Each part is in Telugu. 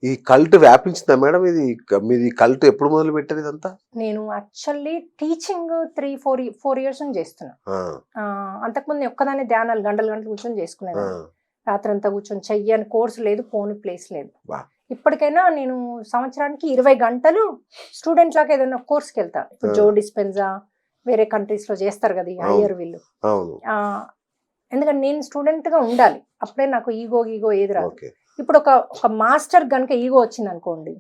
ఈ కల్ట్ వ్యాపించిందా మేడం? ఇది మీది కల్ట్ ఎప్పుడు మొదలు పెట్టారు ఇదంతా? నేను యాక్చువల్లీ టీచింగ్ 4 ఇయర్స్ నుంచి చేస్తున్నా. అంతకుముందు ఒక్కదాన్ని ధ్యానాలు గంటలు గంటలు కూర్చొని చేసుకునేదాన్ని. రాత్రంతా కూర్చొని చెయ్యని కోర్సు లేదు, పోని ప్లేస్ లేదు. ఇప్పటికైనా నేను సంవత్సరానికి 20 గంటలు స్టూడెంట్ లాగా ఏదైనా కోర్స్కి వెళ్తా. ఇప్పుడు జో డిస్పెన్జా వేరే కంట్రీస్ లో చేస్తారు కదా హయ్యర్ వీళ్ళు. ఎందుకంటే నేను స్టూడెంట్ గా ఉండాలి, అప్పుడే నాకు ఈగో ఏది రాదు. ఇప్పుడు ఒక మాస్టర్ గనుక ఈగో వచ్చింది అనుకోండి,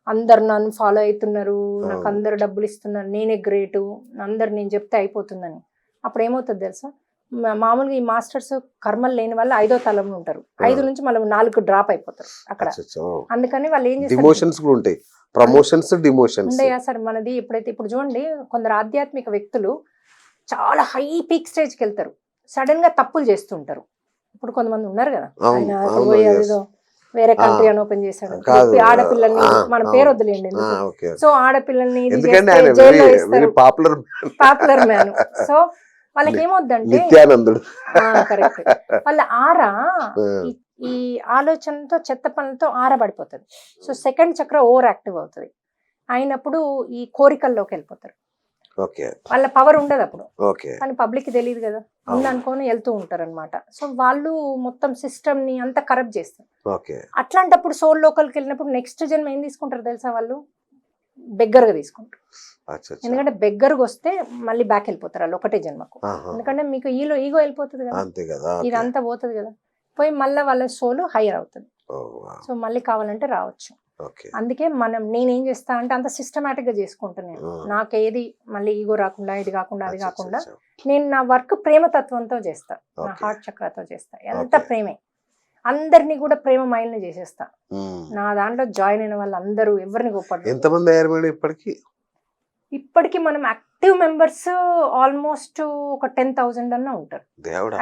అందరు నన్ను ఫాలో అవుతున్నారు, నాకు అందరు డబ్బులు ఇస్తున్నారు, నేనే గ్రేటు, అందరు నేను చెప్తే అయిపోతుందని, అప్పుడు ఏమవుతుంది తెలుసా? మామూలుగా ఈ మాస్టర్స్ కర్మలు లేని వాళ్ళు 5వ తలంలో ఉంటారు. 5 నుంచి మళ్ళీ 4 డ్రాప్ అయిపోతారు అక్కడ. అందుకని వాళ్ళు ఏం చేస్తారు, ప్రమోషన్స్ డిమోషన్స్ ఉండయా సార్ మనది. ఎప్పుడైతే ఇప్పుడు చూడండి, కొందరు ఆధ్యాత్మిక వ్యక్తులు చాలా హై పీక్ స్టేజ్కి వెళ్తారు, సడన్ గా తప్పులు చేస్తుంటారు. ఇప్పుడు కొంతమంది ఉన్నారు కదా, ఆయన ఏదో వేరే కంట్రీ అని ఓపెన్ చేశాడు, ఆడపిల్లల్ని, మన పేరు వద్దులేండి, సో ఆడపిల్లల్ని పాపులర్ మ్యాన్. సో వాళ్ళకి ఏమవుద్దంటే కరెక్ట్, వాళ్ళ ఆరా ఈ ఆలోచనతో చెత్త పనులతో ఆరబడిపోతుంది. సో సెకండ్ చక్ర ఓవర్ యాక్టివ్ అవుతుంది, అయినప్పుడు ఈ కోరికల్లోకి వెళ్ళిపోతారు. వాళ్ళ పవర్ ఉండదు అప్పుడు, కానీ పబ్లిక్ తెలియదు కదా, ఉందనుకొని వెళ్తూ ఉంటారు అనమాట. సో వాళ్ళు మొత్తం సిస్టమ్ ని అంతా కరప్ట్ చేస్తారు. అట్లాంటప్పుడు సోల్ లోకల్కి వెళ్ళినప్పుడు నెక్స్ట్ జన్మ ఏం తీసుకుంటారు తెలుసా? వాళ్ళు బెగ్గరగా తీసుకుంటారు. ఎందుకంటే బెగ్గరగా వస్తే మళ్ళీ బ్యాక్ వెళ్ళిపోతారు వాళ్ళు ఒకటే జన్మకు. ఎందుకంటే మీకు ఈగో వెళ్ళిపోతుంది కదా, ఇదంతా పోతుంది కదా, పోయి మళ్ళీ వాళ్ళ సోల్ హైయర్ అవుతుంది. సో మళ్ళీ కావాలంటే రావచ్చు. అందుకే నేనేం చేస్తా అంటే అంత సిస్టమేటిక్ గా చేసుకుంటున్నాను. నాకేది మళ్ళీ ఈగో రాకుండా, ఇది కాకుండా, అది కాకుండా, నేను నా వర్క్ ప్రేమతత్వంతో చేస్తా, నా హార్ట్ చక్రతో చేస్తా. ఎంత ప్రేమే, అందరినీ కూడా ప్రేమ మైండ్ చేసేస్తా. నా దాంట్లో జాయిన్ అయిన వాళ్ళు అందరూ ఎవరిని గొప్ప. ఎంతమంది అయ్యారు మేడం ఇప్పటికి మనం యాక్టివ్ మెంబర్స్ ఆల్మోస్ట్ ఒక 10,000 అన్నా ఉంటారు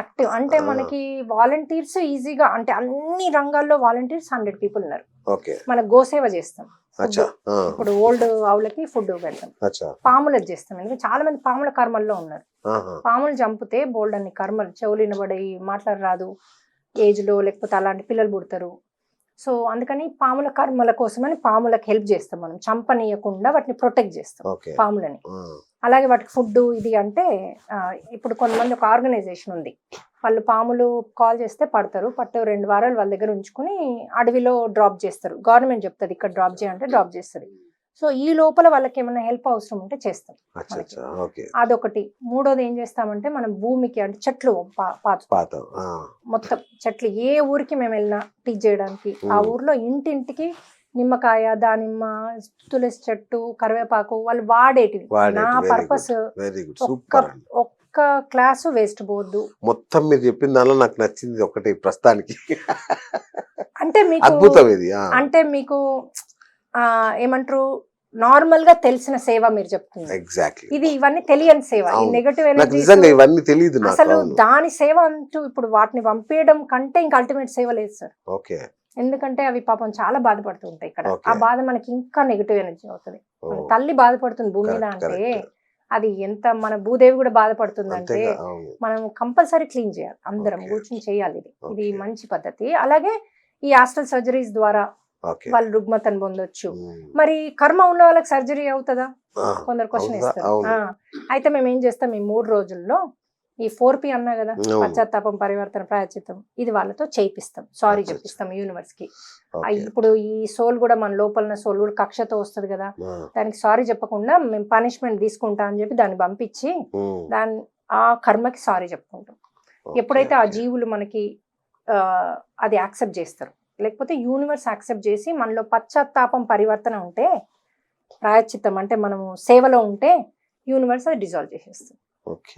యాక్టివ్. అంటే మనకి వాలంటీర్స్ ఈజీగా, అంటే అన్ని రంగాల్లో వాలంటీర్స్ 100 పీపుల్ ఉన్నారు. మన గోసేవ చేస్తాం, ఇప్పుడు ఓల్డ్ ఆవులకి ఫుడ్ పెడతాం, పాములకు చేస్తాం. ఎందుకంటే చాలా మంది పాముల కర్మల్లో ఉన్నారు. పాములు చంపితే బోల్డ్ అన్ని కర్మలు, చెవులు వినబడి మాట్లాడరాదు ఏజ్ లో, లేకపోతే అలాంటి పిల్లలు పుడతారు. సో అందుకని పాముల కర్మల కోసమని పాములకు హెల్ప్ చేస్తాం మనం, చంపనీయకుండా వాటిని ప్రొటెక్ట్ చేస్తాం పాములని. అలాగే వాటికి ఫుడ్ ఇది అంటే, ఇప్పుడు కొంతమంది ఒక ఆర్గనైజేషన్ ఉంది, వాళ్ళు పాములు కాల్ చేస్తే పడతారు, 2 వారాలు వాళ్ళ దగ్గర ఉంచుకుని అడవిలో డ్రాప్ చేస్తారు. గవర్నమెంట్ చెప్తుంది ఇక్కడ డ్రాప్ చేయాలంటే డ్రాప్ చేస్తుంది. సో ఈ లోపల వాళ్ళకి ఏమైనా హెల్ప్ అవసరం ఉంటే చేస్తాం. అదొకటి. మూడోది ఏం చేస్తామంటే, మనం భూమికి అంటే చెట్లు మొత్తం చెట్లు, ఏ ఊరికి మేము వెళ్ళినా టీచ్ చేయడానికి, ఆ ఊర్లో ఇంటింటికి నిమ్మకాయ, దానిమ్మ, తులసి చెట్టు, కరివేపాకు వాళ్ళు వాడేటివి. నా పర్పస్ ఒక్క క్లాసు వేస్ట్ పోవద్దు. మొత్తం మీరు చెప్పిన దానిలో నాకు నచ్చింది ఒకటి ప్రస్తుతానికి, అంటే మీకు ఏమంటారు, నార్మల్ గా తెలిసిన సేవ మీరు చెప్తున్నారు. ఇది ఇవన్నీ తెలియని సేవ, ఈ నెగటివ్ ఎనర్జీ అసలు దాని సేవ అంటూ ఇప్పుడు వాటిని పంపేయడం కంటే ఇంకా అల్టిమేట్ సేవ లేదు సార్. ఎందుకంటే అవి పాపం చాలా బాధపడుతూ ఉంటాయి ఇక్కడ. ఆ బాధ మనకి ఇంకా నెగటివ్ ఎనర్జీ అవుతుంది. తల్లి బాధపడుతుంది భూమి మీద అంటే, అది ఎంత మన భూదేవి కూడా బాధపడుతుంది అంటే, మనం కంపల్సరీ క్లీన్ చేయాలి, అందరం కూర్చొని చేయాలి. ఇది మంచి పద్ధతి. అలాగే ఈ ఆస్ట్రల్ సర్జరీస్ ద్వారా వాళ్ళు రుగ్మతను పొందొచ్చు. మరి కర్మ ఉన్న వాళ్ళకి సర్జరీ అవుతుందా? కొందరు క్వశ్చన్ ఇస్తారు. అయితే మేము ఏం చేస్తాం, ఈ 3 రోజుల్లో ఈ 4P అన్నా కదా, పశ్చాత్తాపం, పరివర్తన, ప్రాయశ్చిత్తం, ఇది వాళ్ళతో చేయిస్తాం, సారీ చెప్పిస్తాం యూనివర్స్ కి. ఇప్పుడు ఈ సోల్ కూడా, మన లోపల సోల్ కూడా కక్షతో వస్తుంది కదా, దానికి సారీ చెప్పకుండా మేము పనిష్మెంట్ తీసుకుంటా అని చెప్పి దాన్ని పంపించి ఆ కర్మకి సారీ చెప్పుకుంటాం. ఎప్పుడైతే ఆ జీవులు మనకి అది యాక్సెప్ట్ చేస్తారు, లేకపోతే యూనివర్స్ యాక్సెప్ట్ చేసి మనలో పశ్చాత్తాపం, పరివర్తన ఉంటే, ప్రాయశ్చిత్తం అంటే మనము సేవలో ఉంటే, యూనివర్స్ అది డిజాల్వ్ చేసేస్తుంది.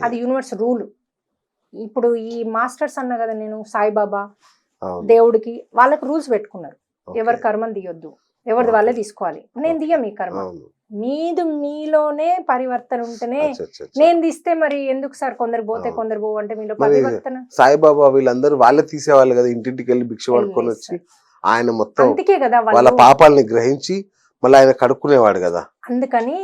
అది యూనివర్స్ రూల్. ఇప్పుడు ఈ మాస్టర్స్ అన్నా కదా నేను, సాయిబాబా, దేవుడికి, వాళ్ళకి రూల్స్ పెట్టుకున్నారు, ఎవరి కర్మని తీయొద్దు, ఎవరిది వాళ్ళే తీసుకోవాలి. నేను తీయ మీ కర్మ, మీలోనే పరివర్తన ఉంటేనే నేను తీస్తే మరి ఎందుకు సార్ కొందరు పోతే కొందరు పో అంటే మీలో పరివర్తన. సాయిబాబా వీళ్ళందరూ వాళ్ళే తీసేవాళ్ళు కదా, ఇంటింటికి వెళ్ళి భిక్ష పడుకొని వచ్చి ఆయన మొత్తం అందుకే కదా వాళ్ళ పాపాలని గ్రహించి మళ్ళీ ఆయన కడుక్కునేవాడు కదా. అందుకని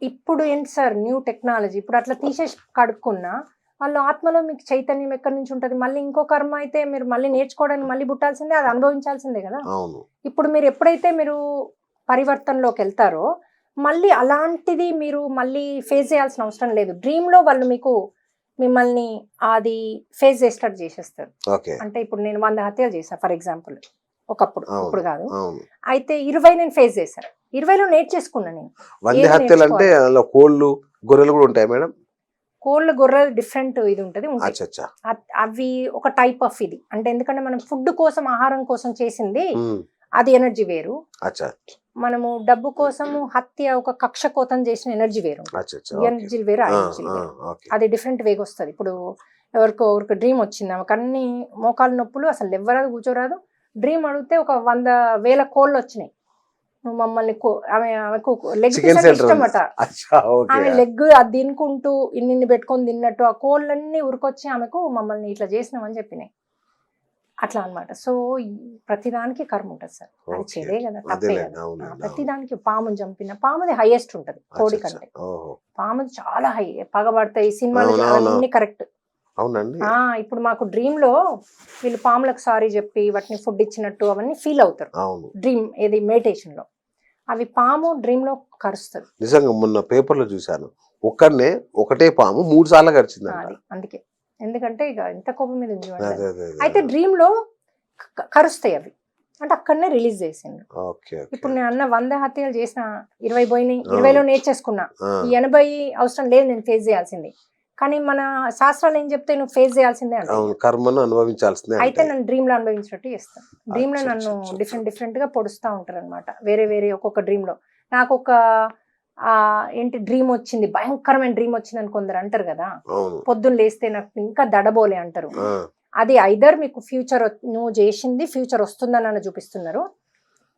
ఇప్పుడు ఏంటి సార్ న్యూ టెక్నాలజీ, ఇప్పుడు అట్లా తీసేసి కడుక్కున్నా వాళ్ళు ఆత్మలో మీకు చైతన్యం ఎక్కడి నుంచి ఉంటది, మళ్ళీ ఇంకో కర్మ అయితే మీరు మళ్ళీ నేర్చుకోవడానికి మళ్ళీ పుట్టాల్సిందే, అది అనుభవించాల్సిందే కదా. అవును ఇప్పుడు మీరు ఎప్పుడైతే మీరు పరివర్తనలోకి వెళ్తారో మళ్ళీ అలాంటిది మీరు మళ్ళీ ఫేస్ చేయాల్సిన అవసరం లేదు. డ్రీమ్ లో వాళ్ళు మీకు మిమ్మల్ని అది ఫేస్ చేసేటట్టు చేసేస్తారు. ఓకే అంటే ఇప్పుడు నేను 100 హత్యలు చేశాను ఫర్ ఎగ్జాంపుల్, ఒకప్పుడు, అవును ఇప్పుడు కాదు. అవును అయితే 20 నేను ఫేస్ చేశాను, 20లో నేర్చేసుకున్నాను నేను. 100 హత్యలు అంటే అందులో కోళ్ళు గొర్రెలు కూడా ఉంటాయి మేడం? కోళ్ళు గొర్రెలు డిఫరెంట్ ఇది ఉంటది. అచ్చా అచ్చా అవి ఒక టైప్ ఆఫ్ ఇది, అంటే ఎందుకంటే మనం ఫుడ్ కోసం ఆహారం కోసం చేసింది అది ఎనర్జీ వేరు. అచ్చా మనము డబ్బు కోసము హత్య ఒక కక్ష కోతం చేసిన ఎనర్జీ వేరు, అచ్చా అచ్చా ఎనర్జీ వేరు, ఆ ఎనర్జీ వేరు. అది డిఫరెంట్ వేగా వస్తుంది. ఇప్పుడు ఎవరికో డ్రీమ్ వచ్చింది, ఆమెకు అన్ని మోకాలు నొప్పులు, అసలు ఎవ్వరాదు కూర్చోరాదు. డ్రీమ్ అడిగితే ఒక 100,000 కోళ్ళు వచ్చినాయి. నువ్వు మమ్మల్ని ఆమెకు లెగ్ పీస్ ఇష్టమట, ఆమె లెగ్ అది తినుకుంటూ ఇన్ని పెట్టుకొని తిన్నట్టు ఆ కోళ్ళన్నీ ఉరికొచ్చి ఆమెకు మమ్మల్ని ఇట్లా చేసినామని చెప్పినాయి. అట్లా అన్నమాట. సో ప్రతిదానికి కర్మ ఉంటుంది సార్, అది చెడే కదా, తప్పే కదా. ప్రతిదానికి పాముని చంపిన, పాముది హైయెస్ట్ ఉంటది కోడి కంటే. పాముది చాలా హై, పగబడతాయి సినిమాలు అన్ని కరెక్ట్. అవునండి. ఇప్పుడు మాకు డ్రీమ్ లో వీళ్ళు పాములకు సారీ చెప్పి వాటిని ఫుడ్ ఇచ్చినట్టు అవన్నీ ఫీల్ అవుతారు డ్రీమ్ ఏది మెడిటేషన్ లో. అవి పాము డ్రీమ్ లో కరుస్తుంది. నిజంగా మొన్న పేపర్ లో చూసాను, ఒకటే పాము 3 సార్లు కరిచింది. అది అందుకే, ఎందుకంటే ఇక ఎంత కోపం మీద ఉంది. అయితే డ్రీమ్ లో కరుస్తాయి అవి, అంటే అక్కడనే రిలీజ్ చేసిండు. ఇప్పుడు నేను అన్న 100 హత్యలు చేసిన 20 పోయినాయి, 20లో నేర్చేసుకున్నా. ఈ 80 అవసరం లేదు నేను ఫేస్ చేయాల్సింది. కానీ మన శాస్త్రాలు ఏం చెప్తే నువ్వు ఫేస్ చేయాల్సిందే అంటే కర్మను అనుభవించాల్సిందే. అయితే నన్ను డ్రీమ్ లో అనుభవించినట్టు చేస్తాను. డ్రీమ్ లో నన్ను డిఫరెంట్ గా పొడుస్తూ ఉంటారు అనమాట, వేరే ఒక్కొక్క డ్రీమ్ లో. నాకు ఒక ఏంటి డ్రీమ్ వచ్చింది, భయంకరమైన డ్రీమ్ వచ్చింది అని కొందరు అంటారు కదా, పొద్దున్న లేస్తే నాకు ఇంకా దడబోలే అంటారు. అది ఐదర్ మీకు ఫ్యూచర్ నువ్వు చేసింది ఫ్యూచర్ వస్తుందని అని చూపిస్తున్నారు.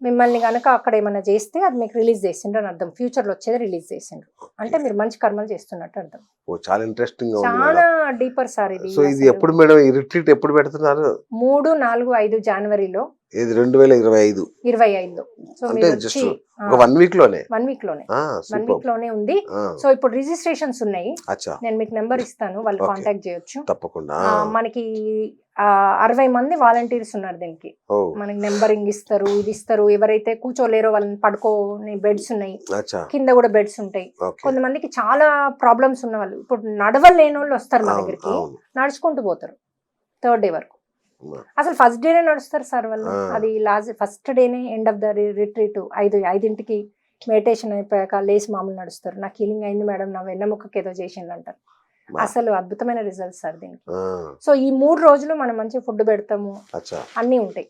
మిమ్మల్ని కనుక అక్కడ ఏమైనా చేస్తే అది మీకు రిలీజ్ చేసిండ్రు అని అర్థం. ఫ్యూచర్ లో వచ్చేది రిలీజ్ చేసిండ్రు అంటే మీరు మంచి కర్మలు చేస్తున్నట్టు అర్థం. చాలా ఇంట్రెస్టింగ్, చాలా డీపర్ సార్ ఇది. సో ఇది ఎప్పుడు మేడం ఈ రిట్రీట్ ఎప్పుడు పెడుతున్నారు? 3, 4, 5 జనవరిలో 2025లో. సో మీరు వచ్చి 1 వీక్ లోనే 1 వీక్ లోనే ఉంది. సో ఇప్పుడు రిజిస్ట్రేషన్స్ ఉన్నాయి, నేను మీకు నెంబర్ ఇస్తాను, వాళ్ళు కాంటాక్ట్ చేయొచ్చు తప్పకుండా. మనకి 60 మంది వాలంటీర్స్ ఉన్నారు దీనికి. మనకి నెంబరింగ్ ఇస్తారు, ఇది ఇస్తారు. ఎవరైతే కూర్చోలేరో వాళ్ళని పడుకోని బెడ్స్ ఉన్నాయి, కింద కూడా బెడ్స్ ఉంటాయి. కొంతమందికి చాలా ప్రాబ్లమ్స్ ఉన్న వాళ్ళు, ఇప్పుడు నడవలేని వాళ్ళు వస్తారు మా దగ్గరికి, నడుచుకుంటూ పోతారు 3rd డే వరకు. అసలు ఫస్ట్ డేనే నడుస్తారు సార్ వాళ్ళు, అది ఫస్ట్ డేనే ఎండ్ ఆఫ్ ద రిట్రీట్ 5ంటికి మెడిటేషన్ అయిపోయాక లేచి మామూలు నడుస్తారు. నాకు హీలింగ్ అయింది మేడం, నా వెన్నెముకకి ఏదో చేసిండు అంటారు. అసలు అద్భుతమైన రిజల్ట్స్ సార్ దీనికి. సో ఈ 3 రోజులు మనం మంచి ఫుడ్ పెడతాము, అన్ని ఉంటాయి.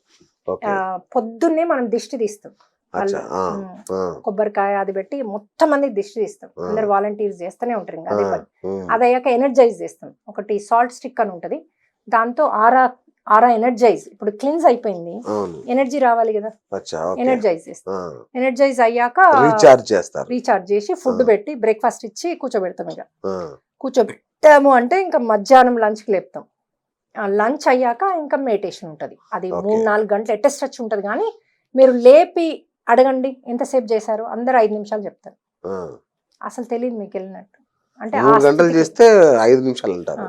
పొద్దున్నే మనం దిష్టి తీస్తాం, కొబ్బరికాయ అది పెట్టి మొత్తం మందికి దిష్టి తీస్తాం. అందరు వాలంటీర్స్ చేస్తూనే ఉంటారు. ఇంకా అదే పని. అదయ్యాక ఎనర్జైజ్ చేస్తాం. ఒకటి సాల్ట్ స్టిక్ అని ఉంటది, దాంతో ఆరా ఎనర్జైజ్. ఇప్పుడు క్లీన్స్ అయిపోయింది, ఎనర్జీ రావాలి కదా, ఎనర్జైజ్ చేస్తాం. ఎనర్జైజ్ అయ్యాక రీఛార్జ్ చేసి ఫుడ్ పెట్టి బ్రేక్ఫాస్ట్ ఇచ్చి కూర్చోబెడతాం. ఇక కూర్చోబెట్టాము అంటే ఇంకా మధ్యాహ్నం లంచ్కి లేపుతాం. లంచ్ అయ్యాక ఇంకా మెడిటేషన్ ఉంటుంది. అది 3-4 గంటలు అటెస్ట్ వచ్చి ఉంటుంది. కానీ మీరు లేపి అడగండి ఎంతసేపు చేశారు, అందరు 5 నిమిషాలు చెప్తారు. అసలు తెలియదు మీకు వెళ్ళినట్టు. అంటే 3 గంటలు చేస్తే 5 నిమిషాలు అంటారు.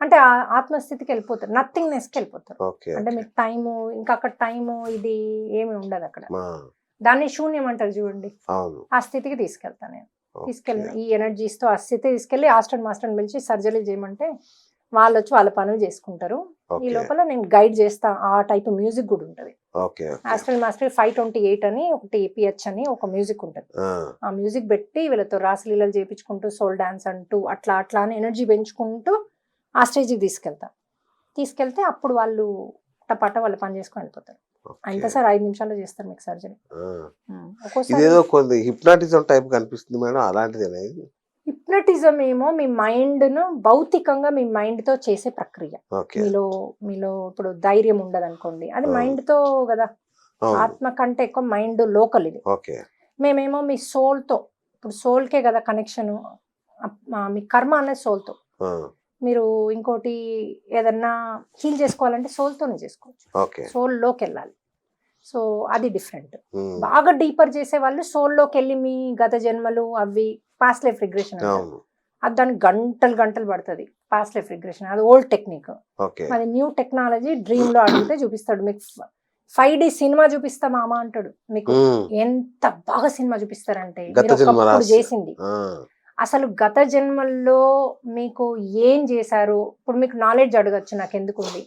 అంటే ఆత్మస్థితికి వెళ్ళిపోతారు, నథింగ్నెస్కి వెళ్ళిపోతారు. అంటే మీకు టైము, ఇంకా అక్కడ టైము ఇది ఏమి ఉండదు అక్కడ. దాన్ని శూన్యం అంటారు చూడండి, ఆ స్థితికి తీసుకెళ్తాను నేను. తీసుకెళ్ళి ఈ ఎనర్జీస్ తో ఆ స్థితి తీసుకెళ్లి మాస్టర్ని పిలిచి సర్జరీ చేయమంటే వాళ్ళు వచ్చి వాళ్ళ పనులు చేసుకుంటారు. ఈ లోపల నేను గైడ్ చేస్తా. ఆ టైప్ మ్యూజిక్ కూడా ఉంటది. ఆస్ట్రల్ మాస్టర్ 528 అని ఒకటి పిహెచ్ అని ఒక మ్యూజిక్ ఉంటది. ఆ మ్యూజిక్ పెట్టి వీళ్ళతో రాసలీలలు చేయించుకుంటూ సోల్ డాన్స్ అంటూ అట్లా అని ఎనర్జీ పెంచుకుంటూ ఆ స్టేజ్కి తీసుకెళ్తే అప్పుడు వాళ్ళు టపాట వాళ్ళ పని చేసుకొని వెళ్ళిపోతారు. అంతే సార్, 5 నిమిషాల్లో చేస్తారు మీకు సర్జరీ. హిప్నాటిజం టైప్ కనిపిస్తుంది మేడం, అలాంటిది? హిప్నటిజం ఏమో మీ మైండ్ ను భౌతికంగా మీ మైండ్ తో చేసే ప్రక్రియ. మీలో ఇప్పుడు ధైర్యం ఉండదు అనుకోండి, అది మైండ్ తో కదా. ఆత్మ కంటే ఎక్కువ మైండ్ లోకల్ ఇది. మేమేమో మీ సోల్ తో, ఇప్పుడు సోల్ కే కదా కనెక్షన్. మీ కర్మ అనేది సోల్ తో. మీరు ఇంకోటి ఏదన్నా హీల్ చేసుకోవాలంటే సోల్ తోనే చేసుకోవచ్చు, సోల్ లోకి వెళ్ళాలి. సో అది డిఫరెంట్. బాగా డీపర్ చేసే వాళ్ళు సోల్ లోకి వెళ్ళి మీ గత జన్మలు అవి పాస్ట్ లైఫ్ రిగ్రెషన్ అది దానికి గంటలు గంటలు పడుతుంది పాస్ట్ లైఫ్ రిగ్రెషన్. అది ఓల్డ్ టెక్నిక్. ఓకే అది న్యూ టెక్నాలజీ. డ్రీమ్ లో అడిగితే చూపిస్తాడు మీకు. 5D సినిమా చూపిస్తా మామ అంటాడు. మీకు ఎంత బాగా సినిమా చూపిస్తారంటే గత మీరు జన్మ ఒకప్పుడు రాసి. చేసింది అసలు గత జన్మల్లో మీకు ఏం చేశారు. ఇప్పుడు మీకు నాలెడ్జ్ అడగచ్చు, నాకు ఎందుకుంది,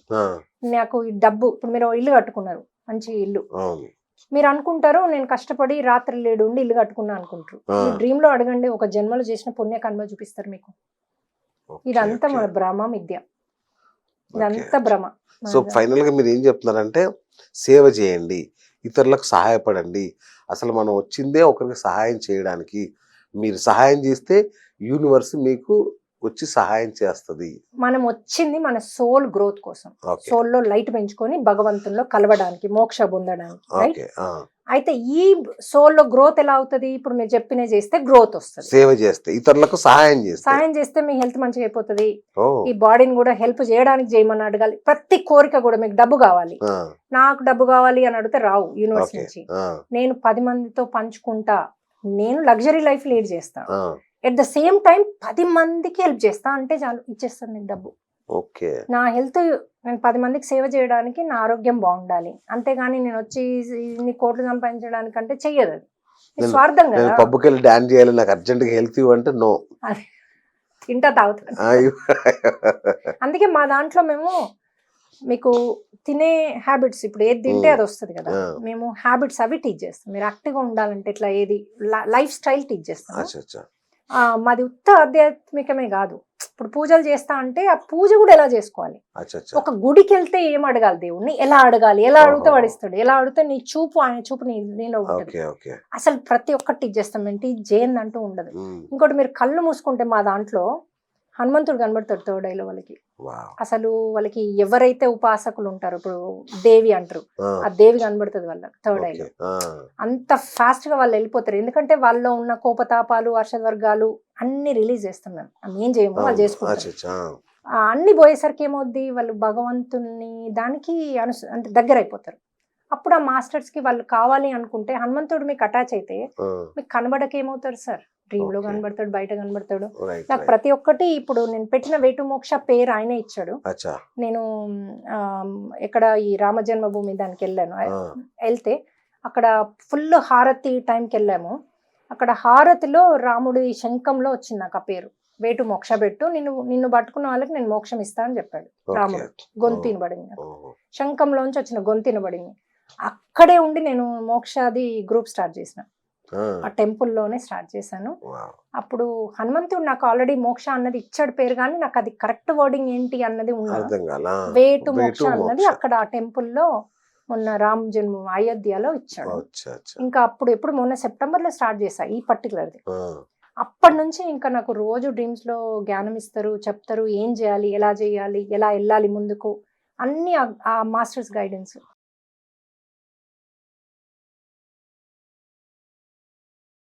నాకు ఈ డబ్బు. ఇప్పుడు మీరు ఇల్లు కట్టుకున్నారు, మంచి ఇల్లు. మీరు అనుకుంటారు నేను కష్టపడి రాత్రి లేడు ఉండి ఇల్లు కట్టుకున్నా అనుకుంటారు. మీ డ్రీమ్ లో అడగండి, ఒక జన్మలో చేసిన పుణ్య కర్మ చూపిస్తారు మీకు. ఇదంతా మన భ్రమ మిథ్య, ఇదంతా భ్రమ. సో ఫైనల్ గా మీరు ఏం చెప్తున్నారంటే సేవ చేయండి, ఇతరులకు సహాయపడండి. అసలు మనం వచ్చిందే ఒకరికి సహాయం చేయడానికి. మీరు సహాయం చేస్తే యూనివర్స్ మీకు వచ్చి సహాయం చేస్తుంది. మనం వచ్చింది మన సోల్ గ్రోత్ కోసం, సోల్ లో లైట్ పెంచుకొని భగవంతుల్లో కలవడానికి, మోక్ష పొందడానికి. రైట్? అయితే ఈ సోల్ లో గ్రోత్ ఎలా అవుతుంది? ఇప్పుడు మీరు చెప్పిన చేస్తే గ్రోత్ వస్తుంది. సేవ చేస్తే, ఇతరులకు సహాయం చేస్తే మీ హెల్త్ మంచిగా అయిపోతుంది. ఈ బాడీని కూడా హెల్ప్ చేయడానికి చేయమని అడగాలి. ప్రతి కోరిక కూడా, మీకు డబ్బు కావాలి, నాకు డబ్బు కావాలి అని అడిగితే రావు యూనివర్స్ నుంచి. నేను 10 మందితో పంచుకుంటా, నేను లగ్జరీ లైఫ్ లీడ్ చేస్తా, ఎట్ ద సేమ్ టైం 10 మందికి హెల్ప్ చేస్తా అంటే చాలు, ఇచ్చేస్తాను నీకు డబ్బు. నా హెల్త్, నేను 10 మందికి సేవ చేయడానికి నా ఆరోగ్యం బాగుండాలి. అంతేగాని నేను వచ్చి ఇన్ని కోట్లు సంపాదించడానికి అంటే చెయ్యదు. అది స్వార్థం కదా. పబ్కి వెళ్ళి డాన్స్ చేయాలి, నాకు అర్జెంట్ గా హెల్త్ ఇవ్వంటే నో, తింటా తాగుతాను. అందుకే మా దాంట్లో మేము మీకు తినే హ్యాబిట్స్, ఇప్పుడు ఏది తింటే అది వస్తుంది కదా, మేము హ్యాబిట్స్ అవి టీచ్ చేస్తాం. మీరు యాక్టివ్గా ఉండాలంటే ఇట్లా ఏది లైఫ్ స్టైల్ టీచ్ చేస్తాం. మాది ఉత్త ఆధ్యాత్మికమే కాదు. ఇప్పుడు పూజలు చేస్తా అంటే ఆ పూజ కూడా ఎలా చేసుకోవాలి, ఒక గుడికి వెళ్తే ఏం అడగాలి, దేవుణ్ణి ఎలా అడగాలి, ఎలా అడిగితే వాడిస్తాడు, ఎలా అడిగితే నీ చూపు ఆయన చూపు నీలో ఉంటుంది. అసలు ప్రతి ఒక్కటి టీచ్ చేస్తాం. ఏంటి జైన్ అంటూ ఉండదు. ఇంకోటి, మీరు కళ్ళు మూసుకుంటే మా దాంట్లో హనుమంతుడు కనబడతాడు థర్డ్ ఐలో వాళ్ళకి. అసలు వాళ్ళకి ఎవరైతే ఉపాసకులు ఉంటారో, ఇప్పుడు దేవి అంటారు, ఆ దేవి కనబడుతుంది వాళ్ళకి థర్డ్ ఐలో. అంత ఫాస్ట్ గా వాళ్ళు వెళ్ళిపోతారు. ఎందుకంటే వాళ్ళలో ఉన్న కోపతాపాలు, వర్గాలు అన్ని రిలీజ్ చేస్తున్నారు. ఏం చేయము, వాళ్ళు చేసుకుంటారు. అన్ని పోయేసరికి ఏమవుద్ది, వాళ్ళు భగవంతుని దానికి అంటే దగ్గర అయిపోతారు. అప్పుడు ఆ మాస్టర్స్ కి వాళ్ళు కావాలి అనుకుంటే, హనుమంతుడు మీకు అటాచ్ అయితే మీకు కనబడకేమవుతారు సార్, డ్రీమ్ లో కనబడతాడు, బయట కనబడతాడు. నాకు ప్రతి ఒక్కటి, ఇప్పుడు నేను పెట్టిన వే టు మోక్ష పేరు ఆయనే ఇచ్చాడు. నేను ఎక్కడ ఈ రామ జన్మభూమి దానికి వెళ్ళాను, వెళ్తే అక్కడ ఫుల్ హారతి టైంకి వెళ్ళాము. అక్కడ హారతిలో రాముడి శంఖంలో వచ్చింది నాకు ఆ పేరు, వే టు మోక్ష పెట్టు, నిన్ను పట్టుకున్న వాళ్ళకి నేను మోక్షం ఇస్తా అని చెప్పాడు రాముడు. గొంతు పడింది, శంఖంలోంచి వచ్చిన గొంతు పడింది. అక్కడే ఉండి నేను మోక్షాది గ్రూప్ స్టార్ట్ చేసిన, ఆ టెంపుల్లోనే స్టార్ట్ చేశాను. అప్పుడు హనుమంతుడు నాకు ఆల్రెడీ మోక్ష అన్నది ఇచ్చాడు పేరు, కానీ నాకు అది కరెక్ట్ వర్డింగ్ ఏంటి అన్నది ఉన్నది. వే టు మోక్ష అన్నది అక్కడ ఆ టెంపుల్లో మొన్న రామ్ జన్మ అయోధ్యలో ఇచ్చాడు. ఇంకా అప్పుడు ఎప్పుడు మొన్న సెప్టెంబర్ లో స్టార్ట్ చేశా ఈ పర్టికులర్ది. అప్పటి నుంచి ఇంకా నాకు రోజు డ్రీమ్స్ లో జ్ఞానం ఇస్తారు, చెప్తారు ఏం చేయాలి, ఎలా చేయాలి, ఎలా వెళ్ళాలి ముందుకు, అన్ని ఆ మాస్టర్స్ గైడెన్స్.